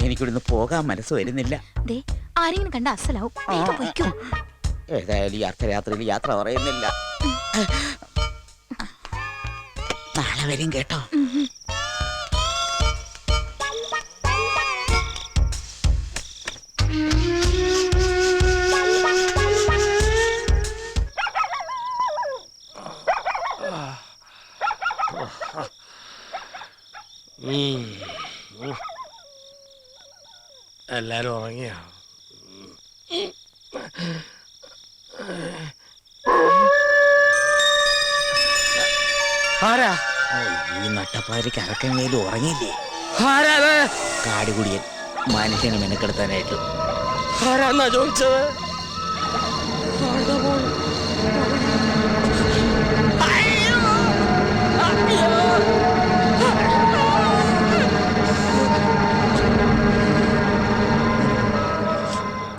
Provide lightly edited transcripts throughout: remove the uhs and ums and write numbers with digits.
എനിക്കിവിടുന്ന് പോകാൻ മനസ്സ് വരുന്നില്ല. ആരെങ്കിലും കണ്ട അസലാവും. ഏതായാലും ഈ അർദ്ധരാത്രിയിൽ യാത്ര പറയുന്നില്ല. നാളെ വരും കേട്ടോ. എല്ലാരും ഉറങ്ങിയോ? ആരാ ഈ നട്ടപ്പാരിക്ക് അറക്കങ്ങയിലും ഉറങ്ങിയില്ലേ? കാടുകുടിയൻ മനുഷ്യനെ മെനക്കെടുത്താനായിട്ട്. ആരാന്നാ ചോദിച്ചത്?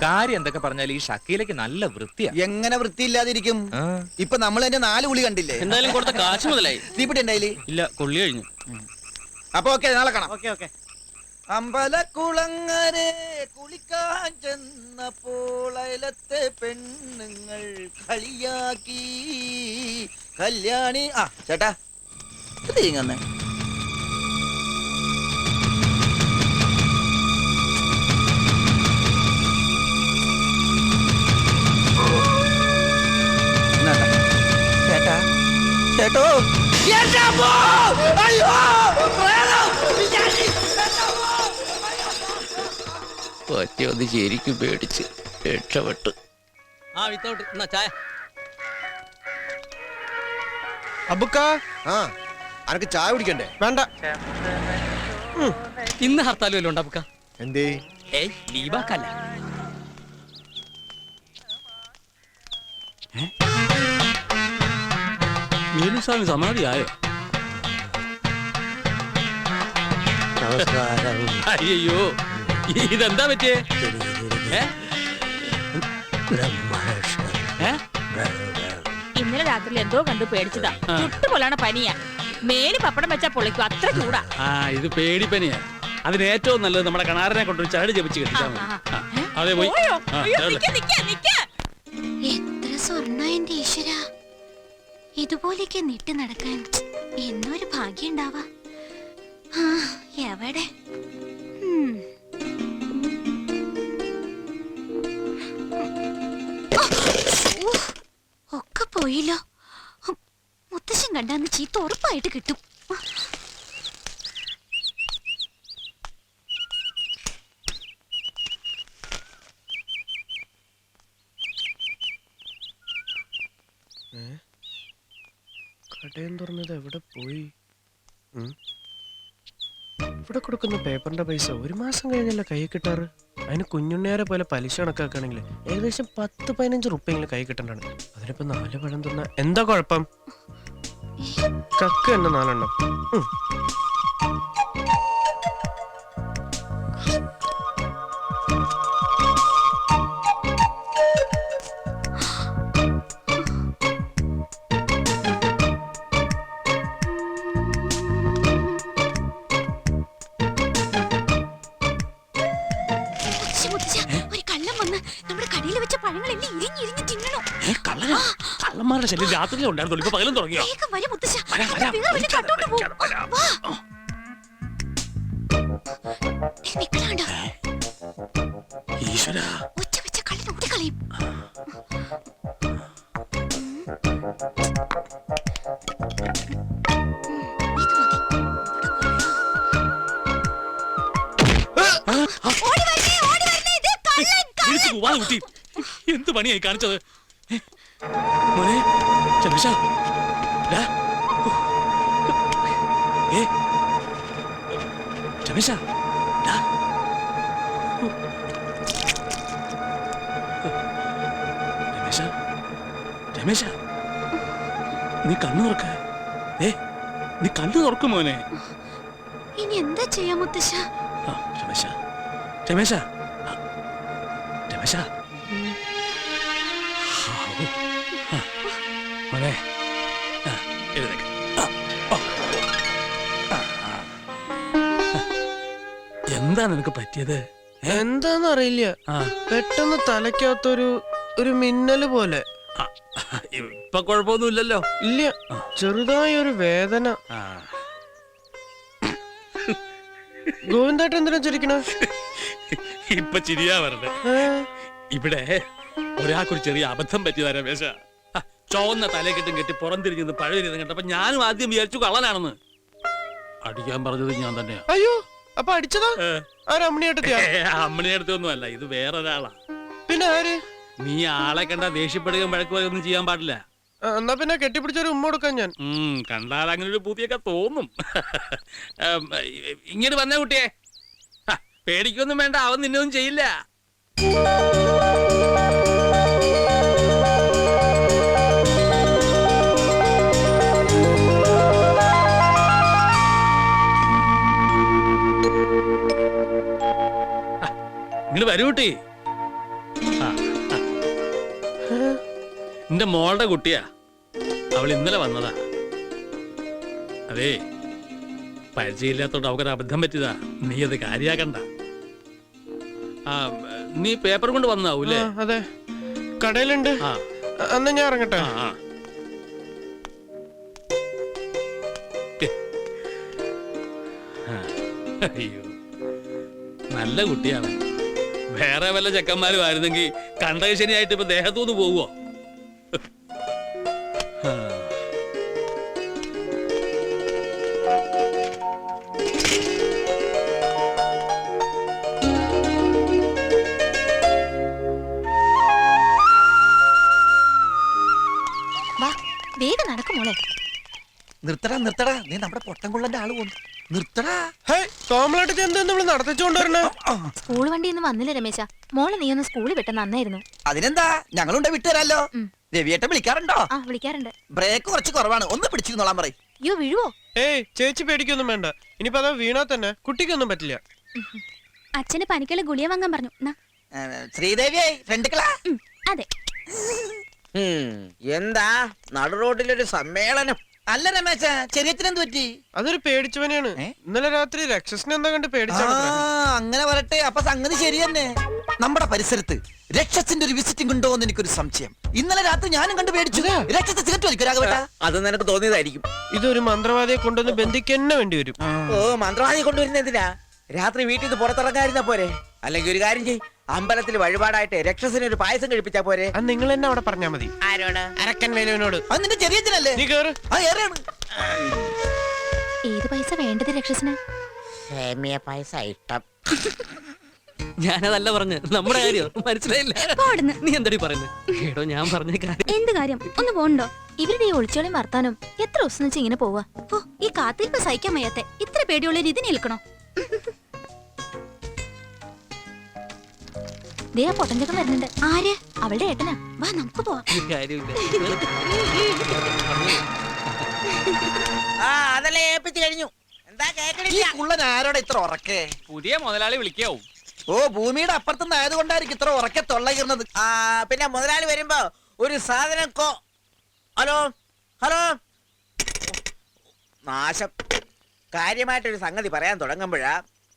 കാര്യം എന്തൊക്കെ പറഞ്ഞാൽ ഈ ഷക്കീലക്ക് നല്ല വൃത്തിയാ. എങ്ങനെ വൃത്തിയില്ലാതിരിക്കും? ഇപ്പൊ നമ്മൾ എന്റെ 4 കുളി കണ്ടില്ലേ? എന്തായാലും കൊടുത്ത കാശ് മുതലായി. തീപിടി ഉണ്ടായില്ലേ? ഇല്ല, കൊള്ളി കഴിഞ്ഞു. അപ്പൊ ഓക്കെ, നാളെ കാണാം. അമ്പലക്കുളങ്ങരെ കുളിക്കാൻ ചെന്നപ്പോൾ അയലത്തെ പെണ്ണുങ്ങൾ കളിയാക്കി കല്യാണി. ചേട്ടാ ഇങ്ങനെ ചേട്ടോ ഒറ്റയൊന്ന് ശരിക്കും പേടിച്ച് രക്ഷപ്പെട്ടു. ചായ അബുക്ക, അനക്ക് ചായ കുടിക്കണ്ടേ? വേണ്ട. ഇന്ന് ഹർത്താലും വല്ലതും ഉണ്ടാ? എന്തേ? ലീവാക്കല്ല. വേലുസ്വാമി സമാധിയായോ? അയ്യോ, ഇതെന്താ പറ്റിയേ? ഇന്നലെ രാത്രി എന്തോ കണ്ടു പേടിച്ചതാ. ചുട്ടുപോലാണ് പനിയാ. മേല് പപ്പടം വെച്ചാ പൊളിക്കും, അത്ര ചൂടാ. ഇത് പേടിപ്പനിയാ. അതിന് ഏറ്റവും നല്ലത് നമ്മുടെ കണാറിനെ കൊണ്ടൊരു ചരട് ജപിച്ച് കെട്ടിച്ചാൽ മതി. അതെ, പോയി. എത്ര സ്വർണ്ണ എന്റെ ഈശ്വര! ഇതുപോലെയൊക്കെ നീട്ടി നടക്കാൻ എന്നൊരു ഭാഗ്യം ഉണ്ടാവാ. എവിടെ ഒക്കെ പോയില്ലോ. മുത്തശ്ശൻ കണ്ടാന്ന് ചീത്ത ഉറപ്പായിട്ട് കിട്ടും. കടയും തുറന്നത് എവിടെ പോയി? ഇവിടെ കൊടുക്കുന്ന പേപ്പറിന്റെ പൈസ 1 മാസം കഴിഞ്ഞല്ല കൈ കിട്ടാറ്. അതിന് കുഞ്ഞുണ്ണിയാരെ പോലെ പലിശ കണക്കാക്കുകയാണെങ്കിൽ ഏകദേശം 10-15 റുപ്യെങ്കിലും കൈ കിട്ടണ്ടാണ്. അതിനിപ്പോ 4 പഴം തിന്ന എന്താ കുഴപ്പം? കക്ക് തന്നെ 4 എണ്ണം. കള്ളന്മാരുടെ ശല്യം രാത്രിയിലും ഉണ്ടായിരുന്നുള്ളൂ, ഇപ്പൊ പകലും തുടങ്ങിയോ? ഈശ്വരാ, എന്ത് പണിയായി കാണിച്ചത്? മോനെ ചന്ദ്രശ, ചന്ദ്രശ, രമേശ, രമേശ, നീ കണ്ണു തുറക്ക. നീ കണ്ണു തുറക്കും മോനെ. ഇനി എന്താ ചെയ്യാ മുത്തശ്ശ? രമേശ, രമേശ, രമേശ, മോനെ എഴുന്നേക്ക്. എന്താ നിനക്ക് പറ്റിയത്? എന്താന്ന് അറിയില്ല, ആ പെട്ടെന്ന് തലയ്ക്കകത്തൊരു ഒരു മിന്നല് പോലെ. ആ, ഇപ്പൊ കുഴപ്പമൊന്നുമില്ലല്ലോ. ഇല്ല, ചെറുതായ ഒരു വേദന. ആ. ഗോവിന്ദേട്ടൻ എന്തിനാ ചിരിക്കണേ? ഇപ്പൊ ചിരിയാ വരണ്ടേ. ഇവിടെ ഒരാൾക്കൊരു ചെറിയ അബദ്ധം പറ്റിയതാ രമേശ. ചുവന്ന തലക്കെട്ടും കെട്ടി പുറംതിരിഞ്ഞ് പഴയ കണ്ടപ്പോ ഞാനും ആദ്യം വിചാരിച്ചു കള്ളനാണെന്ന്. അടിക്കാൻ പറഞ്ഞത് ഞാൻ തന്നെയാ. അയ്യോ, അപ്പൊ അടിച്ചതാ ആ രമണിയേട്ടത്തിയാ? അമ്മണിയുടെ അടുത്തൊന്നും അല്ല, ഇത് വേറൊരാളാ. പിന്നെ ആര്? നീ ആളെ കണ്ട ദേഷ്യപ്പെടുകയും വഴക്ക് ഒന്നും ചെയ്യാൻ പാടില്ല. എന്നാ പിന്നെ കെട്ടിപ്പിടിച്ചൊരു ഉമ്മ കൊടുക്കാൻ ഞാൻ. കണ്ടാൽ അങ്ങനെ ഒരു പൂതിയൊക്കെ തോന്നും. ഇങ്ങനെ വന്നേ കുട്ടിയെ, പേടിക്കൊന്നും വേണ്ട, അവൻ നിന്നൊന്നും ചെയ്യില്ല. ഇങ്ങോട്ട് വരൂ കുട്ടി. എന്റെ മോളുടെ കുട്ടിയാ, അവൾ ഇന്നലെ വന്നതാ. അതേ, പരിചയമില്ലാത്തോണ്ട് അവക്കൊരു അബദ്ധം പറ്റിയതാ, നീ അത് കാര്യാക്കണ്ട. നീ പേപ്പർ കൊണ്ട് വന്നാവൂല്ലേ? അതെ, കടയിലുണ്ട്. അന്ന് ഞാൻ ഇറങ്ങട്ടെ. അയ്യോ, നല്ല കുട്ടിയാണ്. വേറെ വല്ല ചെക്കന്മാരും ആയിരുന്നെങ്കിൽ കണ്ടകശനിയായിട്ട് ഇപ്പൊ ദേഹത്തുനിന്ന് പോവോ? വേഗം നടക്കും മോളെ. നിർത്തടാ നിർത്തടാ, നീ നമ്മുടെ പൊട്ടൻകൊള്ളന്റെ ആള് പോന്നു. നിർത്തടാ. കോമളായിട്ട് എന്താ നമ്മള് നടത്തിച്ചോണ്ടുവരണേ? സ്കൂൾ വണ്ടി ഒന്നും വന്നില്ല രമേശ. മോളെ നീ ഒന്ന് സ്കൂളിൽ വിട്ട നന്നായിരുന്നു. അതിനെന്താ, ഞങ്ങളുണ്ട് വിട്ടുതരാലോ. രവിയേട്ടൻ വിളിക്കാറുണ്ടോ? ആ വിളിക്കാറുണ്ട്. ബ്രേക്ക് കുറച്ച് കുറവാണ്, ഒന്ന് പിടിച്ചിരുന്നോളാൻ പറയും. അയ്യോ വീഴുവോ? ഏയ് ചേച്ചി പേടിക്കൊന്നും വേണ്ട. ഇനിയിപ്പോ അതാ വീണാ തന്നെ കുട്ടിക്കൊന്നും പറ്റില്ല. അച്ഛന് പനിക്കുള്ള ഗുളിയ വാങ്ങാൻ പറഞ്ഞു. ശ്രീദേവിയെ ഫ്രണ്ടുക്കളാ. അതെ. എന്താ നടു റോഡിലൊരു സമ്മേളനം? അല്ല രമേശ, ചെറിയച്ഛനെന്ത് പറ്റി? അതൊരു പേടിച്ചവനെയാണ്. ഇന്നലെ രാത്രി രക്ഷസിനെ എന്താ കണ്ട് പേടിച്ചാണ്. അങ്ങനെ വരട്ടെ, അപ്പൊ സംഗതി ശരി തന്നെ. നമ്മുടെ പരിസരത്ത് രക്ഷസിന്റെ ഒരു വിസിറ്റിംഗ് ഉണ്ടോ എന്ന് എനിക്കൊരു സംശയം. ഇന്നലെ രാത്രി ഞാനും കണ്ട് പേടിച്ചു. രക്ഷസ് സിഗരറ്റ് വലിക്കും രാഘവേട്ടാ. അത് നിനക്ക് തോന്നിയതായിരിക്കും. ഇതൊരു മന്ത്രവാദിയെ കൊണ്ടൊന്ന് ബന്ധിക്കന്നെ വേണ്ടി വരും. ഓ, മന്ത്രവാദി കൊണ്ടുവരുന്ന എന്തിനാ? രാത്രി വീട്ടിൽ നിന്ന് പുറത്തിറങ്ങാതിരുന്നാ പോരെ? അല്ലെങ്കിൽ ഒരു കാര്യം ചെയ്, അമ്പലത്തിൽ വഴിപാടായിട്ട് രക്ഷസിന് ഒരു പായസം കഴിപ്പിച്ചാ പോരെ? അത് നിങ്ങൾ എന്നെ അവിടെ പറഞ്ഞാ മതി. ആരോട്? അരക്കൻ വേലുവിനോട്. അത് നിന്റെ ചെറിയച്ഛനല്ലേ? നീ കേറ്. ഏറെയാണ്. ഏത് പൈസ വേണ്ടത് രക്ഷസിന്? സേമിയ പായസം ഇഷ്ടം. ഞാനതല്ല പറഞ്ഞു, നമ്മുടെ കാര്യം മനസ്സിലായില്ല. നീ എന്താടി പറയുന്നത്? കേട്ടോ, ഞാൻ പറഞ്ഞ കാര്യം. എന്ത് കാര്യം? ഒന്ന് പോണ്ടോ? ഇവരുടെ ഈ ഒളിച്ചോളിയും വർത്താനം എത്ര ദിവസം വെച്ച് ഇങ്ങനെ പോവാ? ഓ, ഈ കാത്തിരിപ്പ് സഹിക്കാൻ വയ്യാത്തെ ഇത്ര പേടിയുള്ള രീതി നിൽക്കണോ? ദേ ആ പൊട്ടഞ്ചക്കം വരുന്നുണ്ട്. ആര്? അവളുടെ ഏട്ടനാ. വാ നമുക്ക് പോവാം. അതല്ലേ ഏൽപ്പിച്ചു കഴിഞ്ഞു. എന്താ ഈ കേക്കണില്ല? കുള്ളൻ ആരോടെ ഇത്ര ഉറക്കേ? പുതിയ മുതലാളി വിളിക്കാവും. ഓ, ഭൂമിയുടെ അപ്പുറത്തുനിന്ന് ആയതുകൊണ്ടായിരിക്കും ഇത്ര ഉറക്കെ തൊള്ളയിരുന്നത്. പിന്നെ മുതലാളി വരുമ്പോ ഒരു സാധനം ഹലോ ഹലോ, നാശം. കാര്യമായിട്ടൊരു സംഗതി പറയാൻ തുടങ്ങുമ്പോഴാ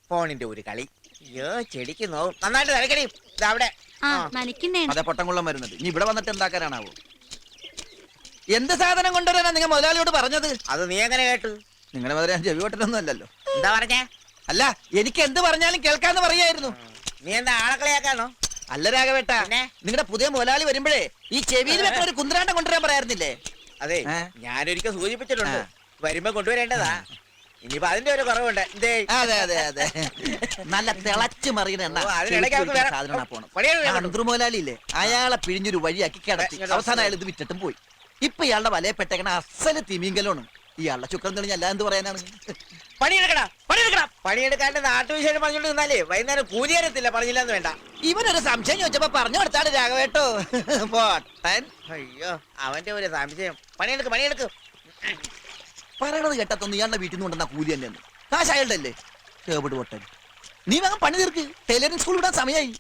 ഫോണിന്റെ ഒരു കളി. അയ്യോ, ചെടിക്ക് നോവും. നന്നായിട്ട് തിരക്കടി. അവിടെ അതെ, പൊട്ടംകുള്ളം വരുന്നത്. ഇനി ഇവിടെ വന്നിട്ട് എന്താക്കാനാണാവോ? എന്ത് സാധനം കൊണ്ടുവരാനാ നിങ്ങൾ മുതലാളിയോട് പറഞ്ഞത്? അത് നീ എങ്ങനെ കേട്ടു? നിങ്ങളുടെ മുതലാളി ജവിവട്ടനൊന്നും അല്ലല്ലോ. എന്താ പറഞ്ഞേ? അല്ല, എനിക്ക് എന്ത് പറഞ്ഞാലും കേൾക്കാന്ന് പറയായിരുന്നു. നീ എന്താ ആളക്കളിയാക്കാണോ? അല്ല രാഘവേട്ട, നിങ്ങളുടെ പുതിയ മുതലാളി വരുമ്പോഴേ ഈ ചെവിയിൽ വെക്കുന്ന ഒരു കുന്ത്രാണ്ടം കൊണ്ടുവരാൻ പറയാറുന്നില്ലേ? അതെ, ഞാനൊരിക്കൽ സൂചിപ്പിച്ചിട്ടുണ്ട്, വരുമ്പോ കൊണ്ടുവരേണ്ടതാ. ഇനിയിപ്പോ അതിന്റെ ഒരു കുറവുണ്ട്. അതെ അതെ അതെ, നല്ല തിളച്ചു മറിയുന്ന മുതലാളി ഇല്ലേ, അയാളെ പിഴിഞ്ഞൊരു വഴിയാക്കി കിടത്തി. അവസാനം അയാൾ ഇത് വിറ്റിട്ടും പോയി. ഇപ്പൊ ഇയാളുടെ വലയപ്പെട്ടേക്കണ അസല് തിമിങ്കലോണ്. ഇയാളുടെ ചുക്രം തെളിഞ്ഞ അല്ല എന്ത് പറയാനാണ്? പണിയെടുക്കടാ പണിയെടുക്കടാ. പണിയെടുക്കാണ്ട് നാട്ടുവിശേഷം പറഞ്ഞോണ്ട് നിന്നാലേ വൈകുന്നേരം കൂലിയരത്തില്ല. പറഞ്ഞില്ലെന്ന് വേണ്ട. ഇവനൊരു സംശയം ചോദിച്ചപ്പോ പറഞ്ഞു കൊടുത്താണ് രാഘവേട്ടോ. പൊട്ടൻ. അയ്യോ, അവന്റെ ഒരു സംശയം. പണിയെടുക്ക് പണിയെടുക്ക്. പറയണത് കേട്ടത്തൊന്നും ഇയാളുടെ വീട്ടിൽ നിന്ന് കൊണ്ടുവന്ന കൂലി തന്നെയാണ്. കാശ് അയാളുടെ അല്ലേ? കേബിട് പൊട്ടൻ. നീ വേഗം പണി തീർക്ക്, ടൈലറിംഗ് സ്കൂൾ വിടാൻ സമയമായി.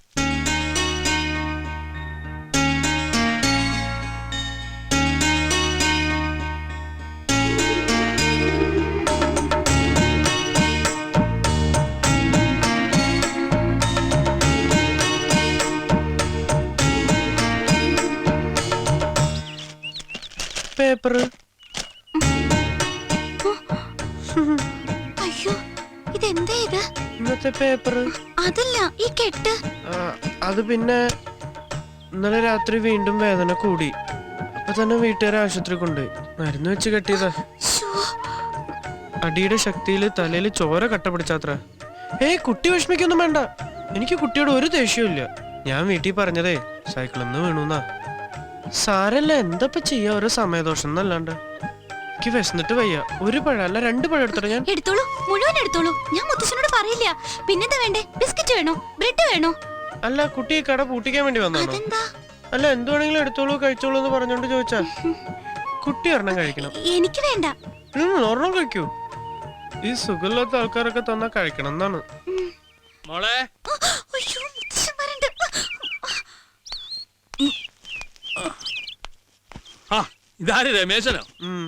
പേപ്പർ? അയ്യോ ഇതെന്താ ഇത്? ഇന്നത്തെ പേപ്പർ അതല്ല ഈ കെട്ട്. അത് പിന്നെ ഇന്നലെ രാത്രി വീണ്ടും വേദന കൂടി. അപ്പൊ തന്നെ വീട്ടുകാരെ ആശുപത്രി കൊണ്ടുപോയി മരുന്ന് വെച്ച് കെട്ടിയതാ. ശ്ശോ. അടിയുടെ ശക്തിയിൽ തലയിൽ ചോര കട്ട പിടിച്ചാത്ര. ഏയ് കുട്ടി വിഷമിക്കൊന്നും വേണ്ട, എനിക്ക് കുട്ടിയോട് ഒരു ദേഷ്യവും ഇല്ല. ഞാൻ വീട്ടിൽ പറഞ്ഞതേ സൈക്കിളിൽ നിന്ന് വീണുന്നാ. സാരല്ല, എന്തപ്പ ചെയ്യാ, ഒരു സമയദോഷം എന്നല്ലാണ്ട്. എനിക്ക് വിശന്നിട്ട് വയ്യ. ഒരു പഴം അല്ല 2 പഴം എടുത്തോളൂ. ഞാൻ എടുത്തോളൂ, മുഴുവൻ എടുത്തോളൂ. ഞാൻ മുത്തശ്ശനോട് പറയില്ല. പിന്നെന്താ വേണ്ടേ? ബിസ്ക്കറ്റ് വേണോ? ബ്രെഡ് വേണോ? അല്ല, കുട്ടി ഈ കട പൂട്ടിക്കാൻ വേണ്ടി വന്നാണോ? അതെന്താ? അല്ല, എന്ത് വേണമെങ്കിലും എടുത്തോളൂ കഴിച്ചോളൂ എന്ന് പറഞ്ഞോണ്ട് ചോദിച്ചാ. കുട്ടി ഒരെണ്ണം കഴിക്കണം. എനിക്ക് വേണ്ട. ഒരെണ്ണം കഴിക്കൂ. ഈ സുഖമില്ലാത്ത ആൾക്കാരൊക്കെ തന്നാ കഴിക്കണം എന്നാണ്. മോളെ അയ്യോ, മുത്തശ്ശൻ വരണ്ട്. ആ ഇതാര് രമേശനോ? ഉം.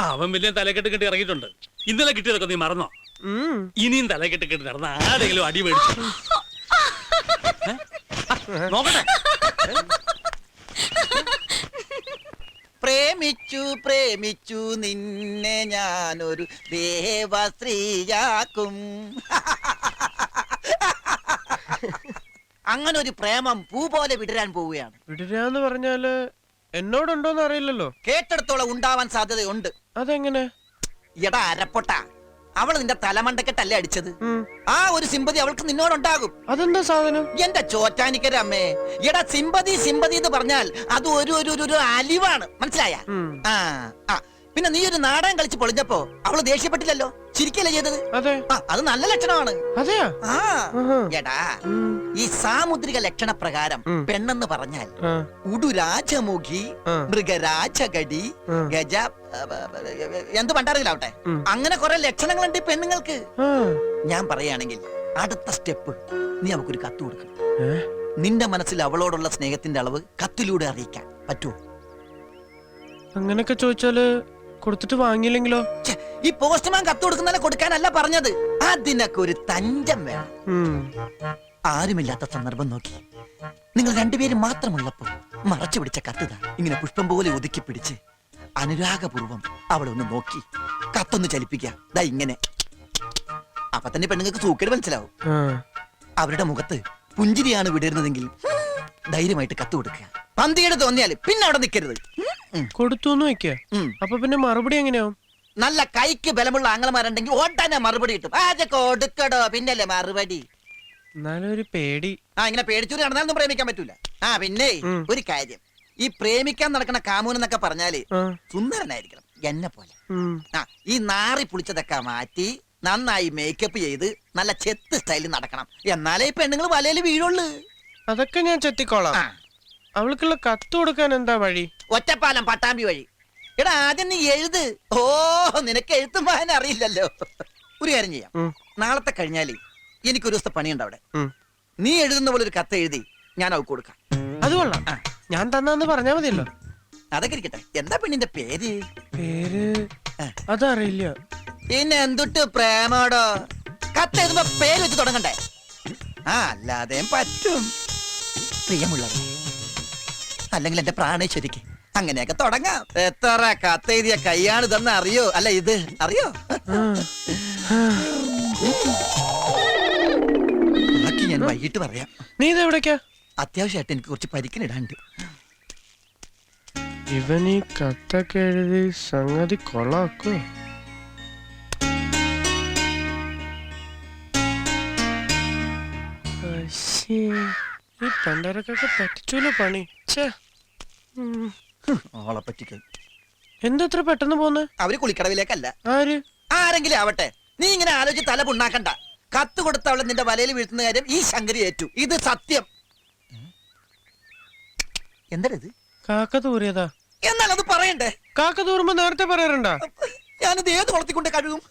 അവൻ വലിയ തലക്കെട്ട് കെട്ടി ഇറങ്ങിയിട്ടുണ്ട്. ഇന്നലെ കിട്ടിയതൊക്കെ നീ മറന്നോ? ഉം. ഇനിയും തലക്കെട്ട് കെട്ടി നടന്ന ആരെങ്കിലും അടി മേടിച്ചു നോക്കട്ടെ. പ്രേമിച്ചു പ്രേമിച്ചു നിന്നെ ഞാനൊരു ദേവസ്ത്രീയാക്കും. അങ്ങനെ ഒരു പ്രേമം പൂ പോലെ വിടരാൻ പോവുകയാണ്. വിടരാന്ന് പറഞ്ഞാല് എന്നോടുണ്ടോന്ന് അറിയില്ലല്ലോ. കേട്ടെടുത്തോളം ഉണ്ടാവാൻ സാധ്യതയുണ്ട്. അതെങ്ങനെ? എടാ അരപ്പൊട്ട, അവള് നിന്റെ തലമണ്ടക്കെട്ടല്ലേ അടിച്ചത്. ഉം. ആ ഒരു സിമ്പതി അവൾക്ക് നിന്നോടുണ്ടാകും. അതെന്താ സാധനം? എന്റെ ചോറ്റാനിക്കരമ്മേ, എടാ സിമ്പതി സിമ്പതി എന്ന് പറഞ്ഞാൽ അത് ഒരു അലിവാണ്, മനസ്സിലായ? ഉം. ആ ആ പിന്നെ നീ ഒരു നാടകം കളിച്ച് പൊളിഞ്ഞപ്പോ അവള് ദേഷ്യപ്പെട്ടില്ലല്ലോ, ചിരിക്കല്ലേ ചെയ്തത്. അതെ. ആ അത് നല്ല ലക്ഷണമാണ്. അതെയാ? ആ ആഹാ. എടാ ഉം. ഈ സാമുദ്രിക ലക്ഷണ പ്രകാരം ഉം. പെണ്ണെന്ന് പറഞ്ഞാൽ ആ. ഉടുരാജമുഖി, ആ. മൃഗരാജഗടി, ആ. ഗജ എന്ത് പണ്ടാറിയില്ലാവട്ടെ, ഉം. അങ്ങനെ കുറെ ലക്ഷണങ്ങളുണ്ട് ഈ പെണ്ണുങ്ങൾക്ക്. ആ. ഞാൻ പറയുകയാണെങ്കിൽ അടുത്ത സ്റ്റെപ്പ് നീ അവക്കൊരു കത്ത് കൊടുക്കണം. ഏ? നിന്റെ മനസ്സിൽ അവളോടുള്ള സ്നേഹത്തിന്റെ അളവ് കത്തിലൂടെ അറിയിക്കാൻ പറ്റുമോ? അങ്ങനൊക്കെ ചോദിച്ചാല് കൊടുത്തിട്ട് വാങ്ങിയില്ലെങ്കിലോ? ഛെ, ഈ പോസ്റ്റ്മാൻ കത്ത് കൊടുക്കുന്നതിനെ കൊടുക്കാനല്ല പറഞ്ഞത്, അതിനൊക്കെ ഒരു തഞ്ചം വേണം. ഉം. ആരുമില്ലാത്ത സന്ദർഭം നോക്കി നിങ്ങൾ രണ്ടുപേരും മാത്രമുള്ളപ്പോ മറച്ചു പിടിച്ച കത്തുക ഇങ്ങനെ പുഷ്പം പോലെ ഒതുക്കി പിടിച്ച് അനുരാഗപൂർവം അവളെ ഒന്ന് നോക്കി കത്തൊന്ന് ചലിപ്പിക്കുക. ദാ ഇങ്ങനെ. അപ്പൊ തന്നെ പെണ്ണുങ്ങൾക്ക് സൂക്കേട് മനസ്സിലാവും. ആ. അവരുടെ മുഖത്ത് പുഞ്ചിരിയാണ് വിടരുന്നതെങ്കിൽ ധൈര്യമായിട്ട് കത്ത് കൊടുക്കുക. പന്തികേട് തോന്നിയാല് പിന്നെ അവിടെ നിൽക്കരുത്. കൊടുത്തുന്ന് വെക്ക. അപ്പൊ പിന്നെ മറുപടി എങ്ങനെയാവും? നല്ല കൈക്ക് ബലമുള്ള ആംഗ്ലമാരുണ്ടെങ്കിൽ ഓട്ടാനെ മറുപടി കിട്ടും. അത് കൊടുക്കടോ പിന്നല്ലേ മറുപടി. എന്നാലും ഒരു പേടി. ആ ഇങ്ങനെ പേടിച്ചൂരി നടന്നാലൊന്നും പ്രേമിക്കാൻ പറ്റൂല. ആ പിന്നെ ഒരു കാര്യം, ഈ പ്രേമിക്കാൻ നടക്കുന്ന കാമൂൻ എന്നൊക്കെ പറഞ്ഞാല് ആ. സുന്ദരനായിരിക്കണം, എന്നെ പോലെ. ഉം. ആ ഈ നാറി പുളിച്ചതൊക്കെ മാറ്റി നന്നായി മേക്കപ്പ് ചെയ്ത് നല്ല ചെത്ത് സ്റ്റൈലിൽ നടക്കണം. എന്നാലേ ഈ പെണ്ണുങ്ങൾ വലയിൽ വീഴുള്ളൂ. അതൊക്കെ ഞാൻ ചെത്തിക്കോളാം. ആ അവൾക്കുള്ള കത്ത് കൊടുക്കാൻ എന്താ വഴി? ഒറ്റപ്പാലം പട്ടാമ്പി വഴി. എടാ ആദ്യം നീ എഴുത്. ഓ നിനക്ക് എഴുത്തും വായന അറിയില്ലല്ലോ. ഒരു കാര്യം ചെയ്യാം, ഉം. നാളത്തെ കഴിഞ്ഞാല് എനിക്കൊരു ദിവസത്തെ പണിയുണ്ട് അവിടെ. ഉം. നീ എഴുതുന്ന പോലെ ഒരു കത്ത് എഴുതി ഞാൻ അവൾക്ക് കൊടുക്കാം. അത് കൊള്ളാം. ആ. ഞാൻ തന്നാന്ന് പറഞ്ഞാ മതിയല്ലോ. അതൊക്കെ ഇരിക്കട്ടെ, എന്താ പെണ്ണിന്റെ പേര്? പേര് ആ. അതറിയില്ല. പിന്നെ എന്തുട്ട് പ്രേമോടോ, കത്ത് എഴുതുമ്പോ പേര് വെച്ച് തുടങ്ങണ്ടേ? ആ അല്ലാതെയും പറ്റും. പ്രിയമുള്ളവർ, അല്ലെങ്കിൽ എന്റെ പ്രാണേശ്വരിക്ക്, അങ്ങനെയൊക്കെ തുടങ്ങാം. എത്ര കത്തെഴുതിയ കൈയാണ് ഇതെന്ന് അറിയോ? അല്ല ഇത് അറിയോ? ബാക്കി ഞാൻ വൈകിട്ട് പറയാം. നീ ഇത് എവിടേക്കാ? അത്യാവശ്യമായിട്ട് എനിക്ക് കുറച്ച് പരിക്കിനിടാണ്ട്. ഇവൻ ഈ കത്തൊക്കെ എഴുതി സംഗതി കൊള്ളാക്കോ? ഈ പണ്ടാരക്കൊക്കെ പറ്റിച്ചൂലോ പണി. ഛേ. ഉം. ഓളെ പറ്റിക്കാൻ എന്തത്ര പെട്ടെന്ന് പോന്ന്? അവര് കുളിക്കടവിലേക്കല്ല, ആര്? ആരെങ്കിലും ആവട്ടെ. നീ ഇങ്ങനെ ആലോചിച്ച് തല പുണ്ണാക്കണ്ട. കത്ത് കൊടുത്ത അവളെ നിന്റെ വലയിൽ വീഴ്ത്തുന്ന കാര്യം ഈ ശങ്കരി ഏറ്റു. ഇത് സത്യം. എന്താ ഇത്? കാക്ക തൂറിയതാ. എന്നാൽ അത് പറയണ്ടേ? കാക്ക തൂറുമ്പോ നേരത്തെ പറയാറുണ്ടാ? ഞാനിത് ഏത് കുളത്തിക്കൊണ്ട് കഴുകും?